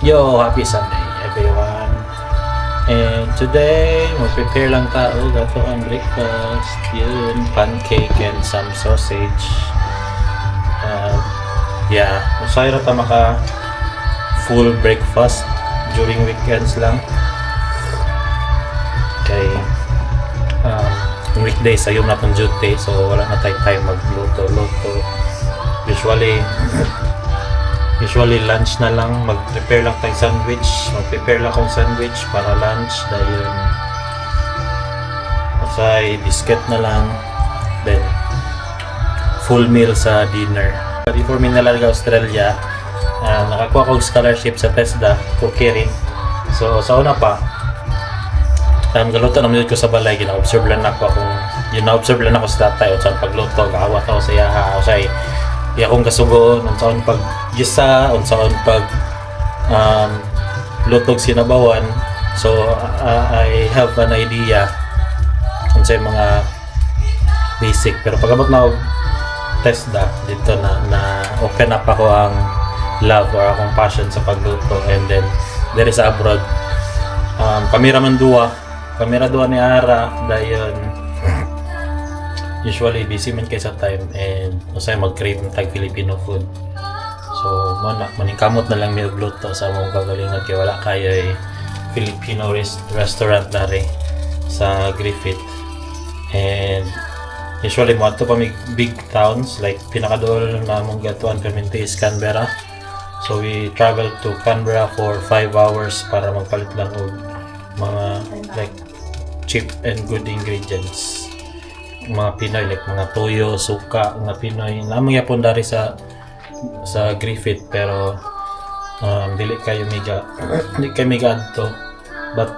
Yo, happy Sunday everyone. And today, mag-prepare lang tao dato ang breakfast. Yun, pancake and some sausage. Yeah, usay ra ta maka full breakfast during weekends lang. Kay weekdays ayun na pang duty, so wala na tayong time magluto-luto. Usually lunch na lang, mag-prepare lang tayong sandwich. Mag-prepare lang akong sandwich para lunch dahil asay biscuit na lang, then full meal sa dinner. Before mi nalaga Australia, nakakuha akong scholarship sa TESDA cookery. So sa una pa, galuto naman ko sa balay, gina-observe lang ako sa tatay o sa pagluto, gawat ako sa yaha, o sa akong kasugoon, unsaon pag gisa, unsaon pag lutog sinabawan. So I have an idea unsay mga basic, pero pagabot na og TESDA dito na open up ako ang love or akong passion sa pagluto. And then there is abroad, kamera duwa ni Ara dayon usually busy man kay sa time and usay mag-crave ng tag Filipino food. So maningkamot na lang mi og luto sa among kagalingan kay wala kayo Filipino restaurant na rin sa Griffith. And usually mo ato pa may big towns, like pinakaduol na among gatuan permanente is Canberra. So we travel to Canberra for 5 hours para magpalit lang og mga like cheap and good ingredients. Mga Pinoy, like mga toyo, suka, mga Pinoy namang yapon dari sa Griffith, pero dili kayo miga adto. But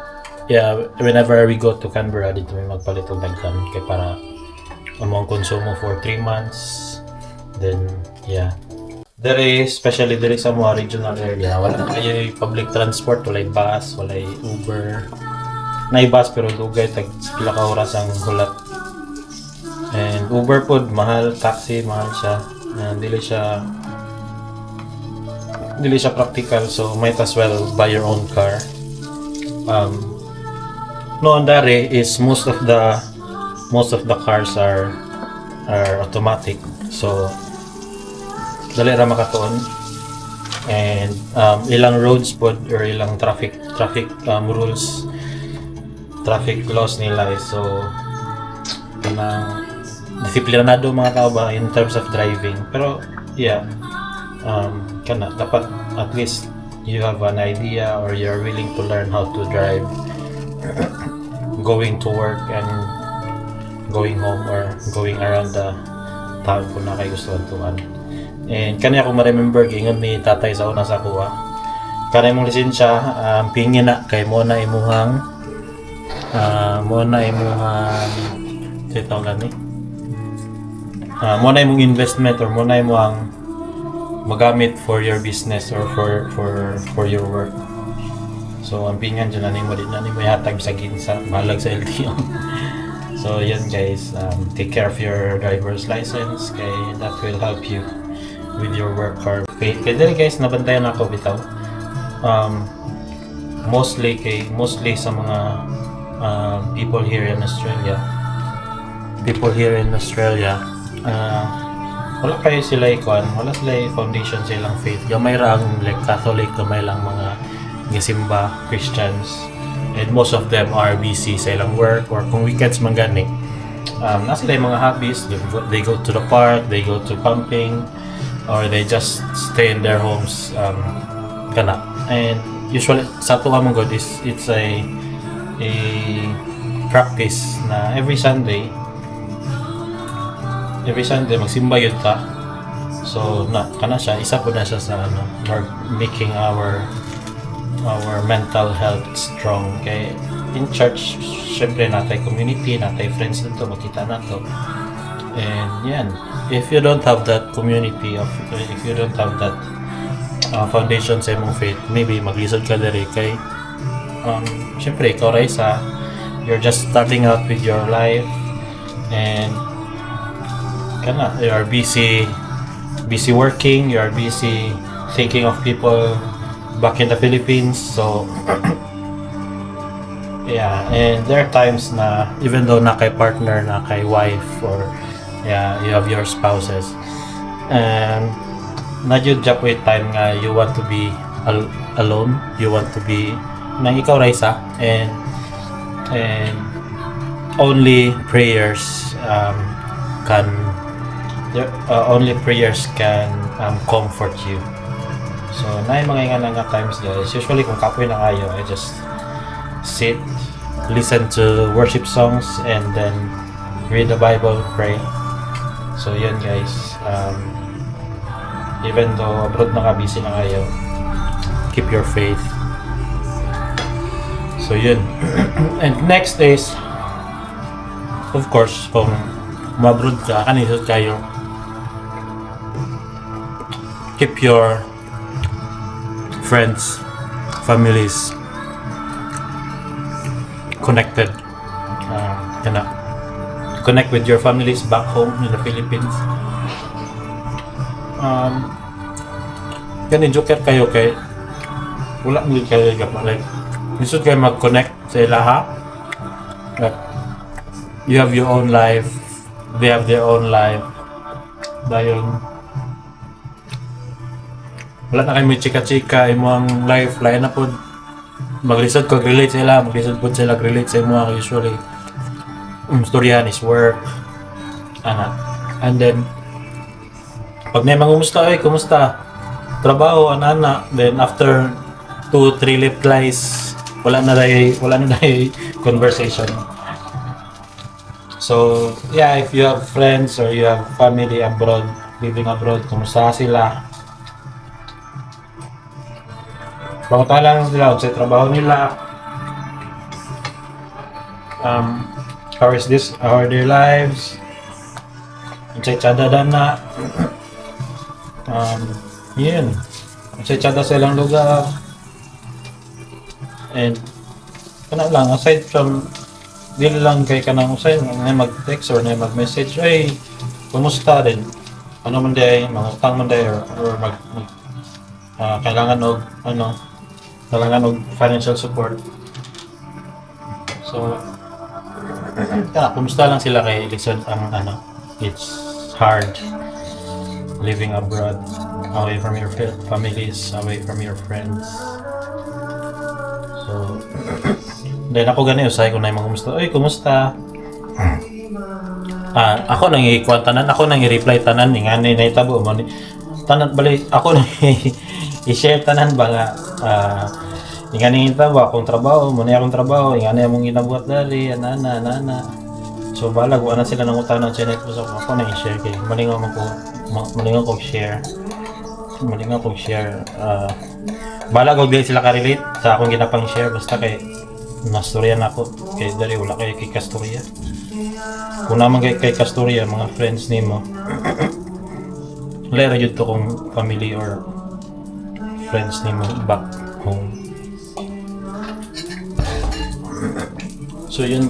yeah, whenever we go to Canberra dito may magpalit og daghan kay para among konsumo for 3 months. Then yeah, especially diri sa mga regional area, wala kayo public transport, walay bus, walay Uber. Nay bus pero dugay tag pila ka oras ang hulat. And Uber pod mahal, taxi mahal siya. Dili siya practical, so might as well buy your own car. No, andare is most of the cars are automatic, so dali ra makatuon. And ilang roads pod or ilang traffic rules, traffic laws nila so na disiplinado mga tao ba in terms of driving. Pero yeah, dapat at least you have an idea or you're willing to learn how to drive going to work and going home or going around the town kung na kayo gusto tuan. And kanya ko ma-remember gingon ni tatay sa una sa kuha kanay mong lisensya, pingin na kay mo na imuhang mo na imong investment or mo na imong magamit for your business or for your work. So ang pingan dyan na mo din na mo ihatag sa ginsa balag sa LTO. So yan guys, take care of your driver's license kay that will help you with your work hard. Kaya dali guys, nabantayan ako bitaw. Mostly sa mga people here in Australia, wala kayo sila wala sila foundation sa ilang faith. Gamay ra ang like Catholic, gamay lang mga gisimba Christians, and most of them are busy sa ilang work or kung weekends man gani. Nasa sila yung mga hobbies, they go to the park, they go to camping, or they just stay in their homes kana. And usually sa ato kamong God is it's a practice na every Sunday magsimba yun ta. So kana siya, isa po na siya sa making our mental health strong. Kay in church syempre natay community, natay friends dito, makita nato. And yan, if you don't have that community, if you don't have that foundation sa imong faith, maybe maglisod ka diri kay syempre ikaw Raisa, you're just starting out with your life and you are busy working, you are busy thinking of people back in the Philippines. So yeah, and there are times na even though na kay partner, na kay wife, or yeah, you have your spouses, and na-jud with time nga you want to be alone, you want to be nang ikaw Raisa, and only prayers can only prayers can comfort you. So na yung mga nga times guys, usually kung kapoy na kayo, I just sit, listen to worship songs, and then read the Bible, pray. So yun guys, even though abroad na ka, busy na kayo, keep your faith. So yun. And next is, of course, kung ma-abroad ka, kanisod kayo, keep your friends, families connected. Connect with your families back home in the Philippines. Ganun, joker kayo kay wala mo kayo like gusto kayo mag-connect sa ilaha. Like, you have your own life, they have their own life. Dahil wala na kayo may chika-chika, imo ang life, lain na po. Maglisod ko, relate sila, maglisod po sila, relate sa imo usually. Storyahan is work, anak. And then, pag may mangumusta, ay, kumusta? Trabaho, anak. Then, after 2-3 replies, wala na dahil conversation. So, yeah, if you have friends or you have family abroad, living abroad, kumusta sila? Pangutan lang sila sa trabaho nila. How is this? How are their lives? Unsay tsada na. Yun. Unsay tsada sa ilang lugar. And kana lang, aside from dili lang kay kanang usay na mag-text or na mag-message, ay kumusta din? Ano man day, mga utang man day, or kailangan og financial support. So kumusta lang sila kay lisod ang it's hard living abroad, away from your families, away from your friends. So then ako gani usay ko na yung mga kumusta, oy kumusta. Ako nang i-kuan tanan, ako nang i-reply tanan ni ngani nahitabo mo ni tanan bali, ako nang i-share tanan ba nga ingani kita ba akong trabaho, muna akong trabaho, ingani among ginabuhat dali, ana. So balag wala sila nang utang ng channel ko, so ako nang i-share kay malingaw ko share. Balag og di sila ka-relate sa akong ginapang share, basta kay nastorya na ako kay dali wala kay kastorya. Kung naman kay kastorya mga friends nimo. Lera jud to kung family or friends nimo back home. So yun.